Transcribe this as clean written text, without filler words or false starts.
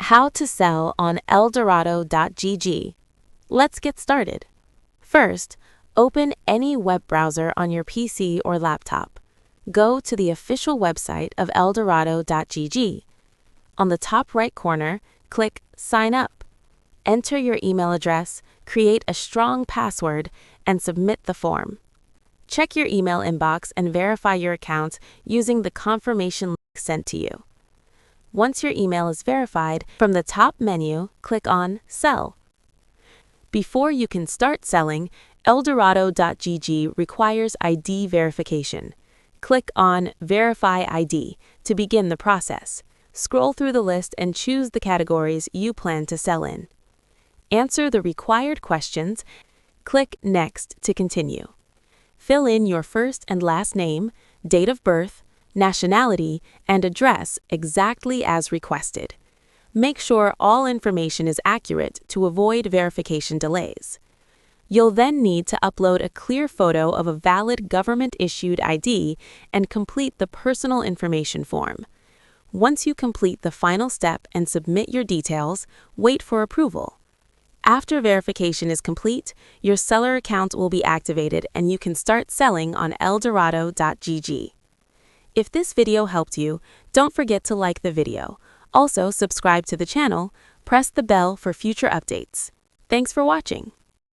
How to sell on Eldorado.gg. Let's get started. First, open any web browser on your PC or laptop. Go to the official website of Eldorado.gg. On the top right corner, click Sign Up. Enter your email address, create a strong password, and submit the form. Check your email inbox and verify your account using the confirmation link sent to you. Once your email is verified, from the top menu, click on Sell. Before you can start selling, Eldorado.gg requires ID verification. Click on Verify ID to begin the process. Scroll through the list and choose the categories you plan to sell in. Answer the required questions. Click Next to continue. Fill in your first and last name, date of birth, nationality, and address exactly as requested. Make sure all information is accurate to avoid verification delays. You'll then need to upload a clear photo of a valid government-issued ID and complete the personal information form. Once you complete the final step and submit your details, wait for approval. After verification is complete, your seller account will be activated and you can start selling on Eldorado.gg. If this video helped you, don't forget to like the video. Also, subscribe to the channel, press the bell for future updates. Thanks for watching.